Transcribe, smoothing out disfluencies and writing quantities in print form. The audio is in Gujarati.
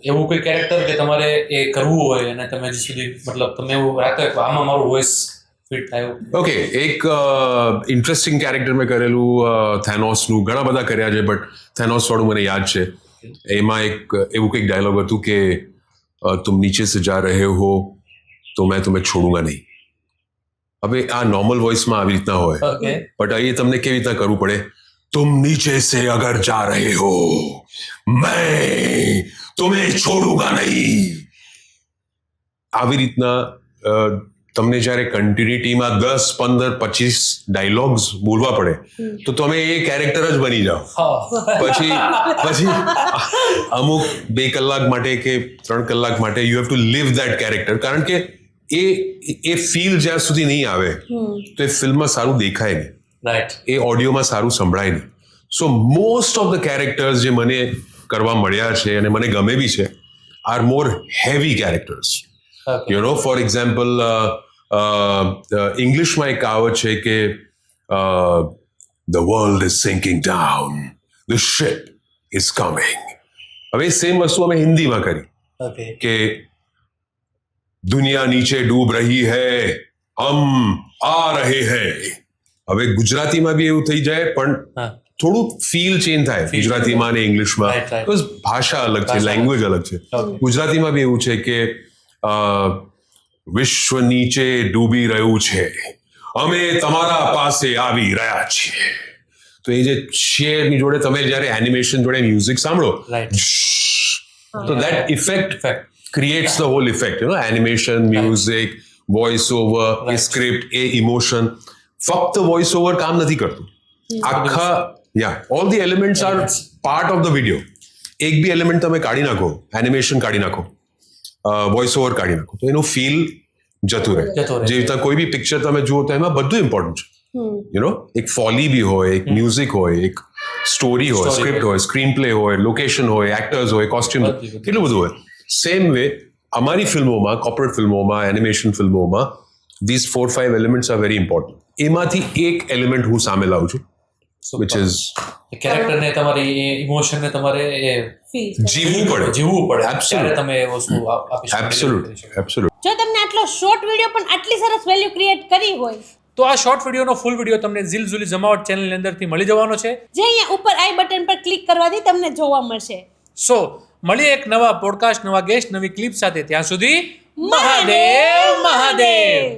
એવું કોઈ કેરેક્ટર કે તમારે એ કરવું હોય અને તમે હજી સુધી મતલબ તમે એવું રાખતા હોય કે આમાં મારું વોઇસ ફિટ થાય ઓકે એક ઇન્ટરેસ્ટિંગ કેરેક્ટર મેં કરેલું થેનોસનું ઘણા બધા કર્યા છે બટ થેનોસ વાળું મને યાદ છે એમાં એક એવું કંઈક ડાયલોગ હતું કે तुम नीचे से जा रहे हो तो मैं तुम्हें छोड़ूंगा नहीं હવે આ નોર્મલ વોઇસમાં આવી રીતના હોય ઓકે બટ અહીં તમને કેવી રીતના કરવું પડે तुम नीचे से अगर जा रहे हो मैं तुम्हें छोड़ूंगा नहीं આવી રીતના તમને જ્યારે કન્ટિન્યુટીમાં 10, 15, 25 ડાયલોગ્સ બોલવા પડે તો તમે એ કેરેક્ટર જ બની જાઓ પછી અમુક 2 કલાક માટે કે 3 કલાક માટે you have to leave that character કારણ કે એ ફીલ જ્યાં સુધી નહીં આવે તો એ ફિલ્મમાં સારું દેખાય નહીં રાઈટ એ ઓડિયોમાં સારું સંભળાય નહીં સો મોસ્ટ ઓફ ધ કેરેક્ટર્સ જે મને કરવા મળ્યા છે અને મને ગમે બી છે are more heavy characters you know for example ઇંગ્લિશમાં એક કહાવત છે કે the world is sinking down the ship is coming હવે સેમ વસ્તુ અમે હિન્દીમાં કરી ઓકે કે दुनिया नीचे डूब रही है हम आ रहे हैं હવે ગુજરાતીમાં બી એવું થઈ જાય પણ થોડું ફીલ ચેન્જ થાય ગુજરાતીમાં અને ઇંગ્લિશમાં બિકોઝ ભાષા અલગ છે લેંગ્વેજ અલગ છે ગુજરાતીમાં બી એવું છે કે વિશ્વ નીચે ડૂબી રહ્યું છે અમે તમારા પાસે આવી રહ્યા છીએ તો એ જે શેરની જોડે તમે જ્યારે એનિમેશન જોડે મ્યુઝિક સાંભળો તો that effect creates the whole effect, you know, animation, music, voice over, script, emotion. ફક્ત voice over કામ નથી કરતું આખા all the elements are part of the video. એક બી એલિમેન્ટ તમે કાઢી નાખો એનિમેશન કાઢી નાખો વોઇસ ઓવર કાઢી નાખો તો એનું ફીલ જતું રહે જે રીતના કોઈ બી પિક્ચર તમે જુઓ તો એમાં બધું ઇમ્પોર્ટન્ટ છે યુ નો એક ફોલી બી હોય એક મ્યુઝિક હોય એક સ્ટોરી હોય સ્ક્રિપ્ટ હોય સ્ક્રીન પ્લે હોય લોકેશન હોય એક્ટર્સ હોય કોસ્ટ્યુમ કેટલું બધું હોય સેમ વે અમારી ફિલ્મોમાં કોર્પોરેટ ફિલ્મોમાં એનિમેશન ફિલ્મોમાં these 4-5 elements are very important એમાંથી એક એલિમેન્ટ હું સામે લાવું છું વિચ ઇઝ કેરેક્ટરને તમારી ઇમોશનને તમારે જીવવું પડે ત્યારે તમે એ વસ્તુ આપી શકો એબ્સોલ્યુટ જો તમને આટલો શોર્ટ વિડિયો પણ આટલી સરસ વેલ્યુ ક્રિએટ કરી હોય તો આ શોર્ટ વિડીયોનો ફૂલ વિડીયો તમને ઝીલઝુલી જમાવટ ચેનલની અંદરથી મળી જવાનો છે જે અહીંયા ઉપર આઈ બટન પર ક્લિક કરવાથી તમને જોવા મળશે સો મળીએ એક નવા પોડકાસ્ટ નવા ગેસ્ટ નવી ક્લિપ સાથે ત્યાં સુધી મહાદેવ મહાદેવ